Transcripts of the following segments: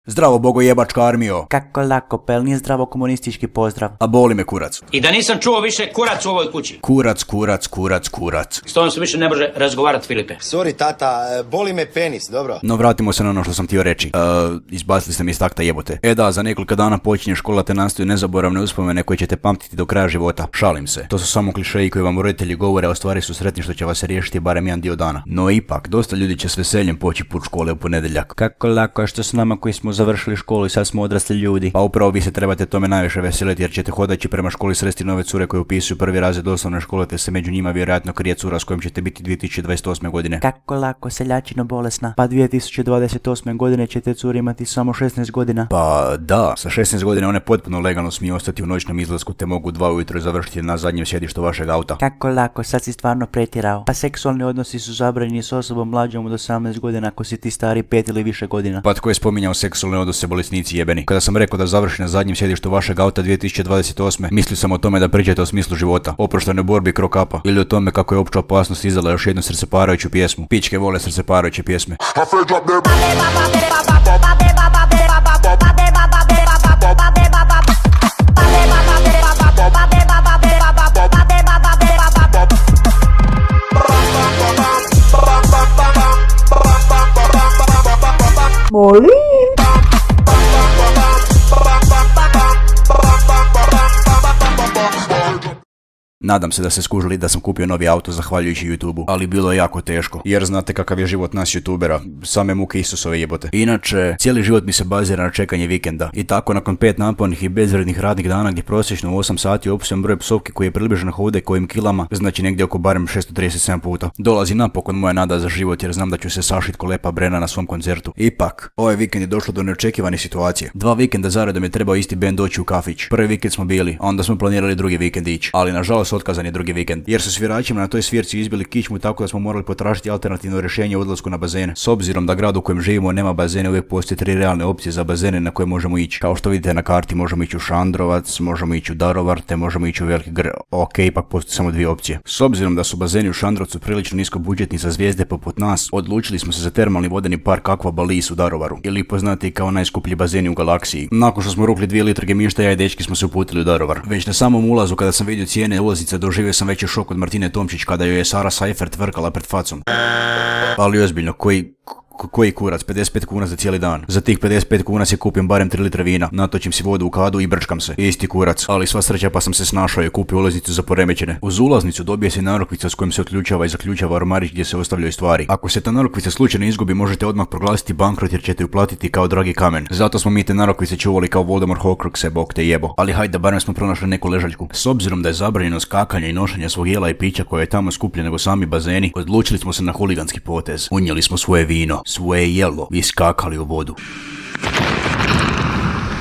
Zdravo bogojebačka armijo. Kako lako, pa jel nije zdravo komunistički pozdrav? A boli me kurac. I da nisam čuo više kurac u ovoj kući. Kurac. S tobom se više ne može razgovarati, Filipe. Sorry, tata, boli me penis, dobro? No vratimo se na ono što sam htio reći. Izbacili ste mi iz takta jebote. Da, za nekoliko dana počinje škola te nastoji nezaboravne uspomene koje ćete pamtiti do kraja života. Šalim se. To su samo klišeji koji vam roditelji govore, a u stvari su sretni što će vas se riješiti barem jedan dio dana. No ipak, dosta ljudi će s veseljem poći put škole u ponedjeljak. Kako lako je što s nama koji smo završili školu i sad smo odrasli ljudi. Pa upravo vi se trebate tome najviše veseliti jer ćete hodajući prema školi sresti nove cure koje upisuju prvi razred osnovne škole te se među njima vjerojatno krije cura s kojom ćete biti 2028. godine. Kako lako, seljačino bolesna. Pa 2028. godine ćete curi imati samo 16 godina. Pa da, sa 16 godina one potpuno legalno smiju ostati u noćnom izlasku te mogu 2 ujutro završiti na zadnjem sjedištu vašeg auta. Kako lako, sad si stvarno pretjerao. Pa seksualni odnosi su zabranjeni s osobom mlađom od 18 godina ako si ti stari 5 ili više godina. Pa tko je spominjao seksualne odnose, bolesnici jebeni? Kada sam rekao da završi na zadnjem sjedištu vašeg auta 2028. mislio sam o tome da pričate o smislu života, oproštenoj borbi krokapa ili o tome kako je opća opasnost izdala još jednu srceparajuću pjesmu. Pičke vole srceparajuće pjesme. Nadam se da ste skužili da sam kupio novi auto zahvaljujući YouTubeu, ali bilo je jako teško, jer znate kakav je život nas YouTubera, same muke Isusove jebote. Inače, cijeli život mi se bazira na čekanje vikenda i tako nakon 5 napornih i bezvrednih radnih dana gdje prosječno u 8 sati opisujem broj psovki koji je približan hode kojim kilama, znači negdje oko barem 637 puta. Dolazi napokon moja nada za život jer znam da ću se sašit ko Lepa Brena na svom koncertu. Ipak, ovaj vikend je došlo do neočekivane situacije. 2 vikenda zaredom je trebao isti band doći u kafić. Prvi vikend smo bili, a onda smo planirali drugi vikend ići, ali nažalost otkazan je drugi vikend, jer su sviračima na toj svirci izbili kičmu tako da smo morali potražiti alternativno rješenje u odlasku na bazene. S obzirom da grad u kojem živimo nema bazene, uvijek postoje 3 realne opcije za bazene na koje možemo ići. Kao što vidite na karti, možemo ići u Šandrovac, možemo ići u Daruvar, te možemo ići u Veliki Grad. Ok, ipak postoje samo 2 opcije. S obzirom da su bazeni u Šandrovcu prilično nisko budžetni za zvijezde poput nas, odlučili smo se za termalni vodeni park Aqua Balis u Daruvaru, ili poznati kao najskuplji bazeni u galaksiji. Nakon što smo rukli 2 litre gemišta, ja i dečki smo se uputili u Daruvar. Već na samom ulazu kada sam vidio cijene ulaznice doživio sam veći šok od Martine Tomčić kada joj je Sara Seifert tvrkala pred facom. Ali ozbiljno, koji kurac, 55 kuna za cijeli dan. Za tih 55 kuna si kupim barem 3 litre vina, natočim si vodu u kadu i brčkam se. Isti kurac, ali sva sreća pa sam se snašao i kupio ulaznicu za poremećene. Uz ulaznicu dobije se narukvica s kojom se otključava i zaključava ormarić gdje se ostavljaju stvari. Ako se ta narukvica slučajno izgubi, možete odmah proglasiti bankrot jer ćete ju platiti kao dragi kamen. Zato smo mi te narukvice čuvali kao Voldemort Horcruxe, bog te jebo. Ali hajde da barem smo pronašli neku ležaljku. S obzirom da je zabranjeno skakanje i nošenje svog jela i pića koje je tamo skuplje nego sami bazeni, odlučili smo se na huliganski potez. Unijeli smo svoje vino, svoje jelo i skakali u vodu.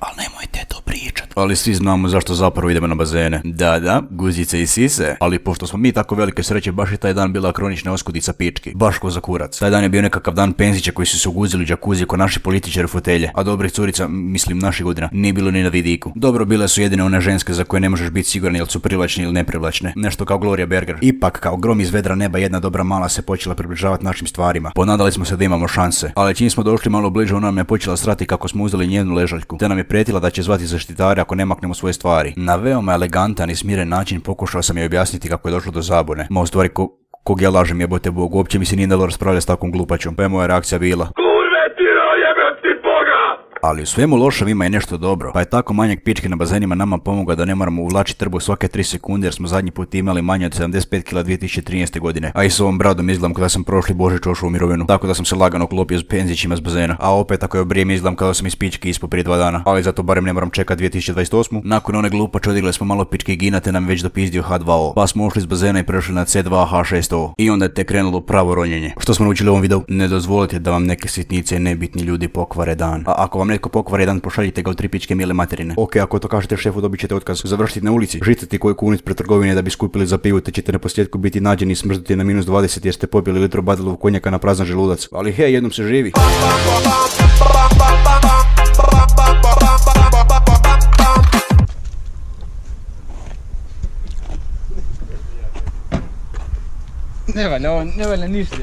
Ali nemojte to pričat. Ali svi znamo zašto zapravo idemo na bazene. Da, guzice i sise. Ali pošto smo mi tako velike sreće, baš je taj dan bila kronična oskudica pički. Baš ko za kurac. Taj dan je bio nekakav dan penzića koji su se uguzili u džakuzi ko naši političari fotelje. A dobrih curica, mislim naših godina, nije bilo ni na vidiku. Dobro, bile su jedine one ženske za koje ne možeš biti siguran jel su privlačne ili neprivlačne. Nešto kao Gloria Berger. Ipak, kao grom iz vedra neba, jedna dobra mala se počela približavati našim stvarima. Ponadali smo se da imamo šanse. Ali čim smo došli malo bliže, ona nam je počela srati kako smo uzeli njenu ležaljku. Te nam je prijetila da će zvati zaštitare ako ne maknemo svoje stvari. Na veoma elegantan i smiren način pokušao sam joj objasniti kako je došlo do zabune. Ma u stvari kog ja lažem jebote Bog, uopće mi se nije dalo raspravljati s takvom glupačom. Pa je moja reakcija bila: ali u svemu lošem ima i nešto dobro, pa je tako manjak pičke na bazenima nama pomogao da ne moramo uvlačiti trbu svake 3 sekunde jer smo zadnji put imali manje od 75 kg 2013. godine, a i s ovom bradom izgledam kada sam prošli Božić ošao u mirovinu, tako da sam se lagano klopio s penzićima s bazena, a opet tako je obrijem izgledam kada sam iz pičke ispod prije 2 dana, ali zato barem ne moram čekati 2028. Nakon one glupače odigle smo malo pičke gina te nam već dopizdio H2O, pa smo ušli s bazena i prešli na C2H6O i onda je te krenulo pravo ronjenje. Što smo naučili u ovom videu? Ne dozvolite da vam neke sitnice i nebitni ljudi pokvare dan. A ako vam netko pokvari jedan, pošaljite ga u 3 pičke mile materine. Ok, ako to kažete šefu, dobit ćete otkaz. Završiti na ulici, žicati koju kunic pred trgovine da bi skupili za pivu, te ćete na posljedku biti nađeni i smrznuti na -20 jer ste popili litru Badalovog konjaka na prazan želudac. Ali hej, jednom se živi. Ne valja ništa.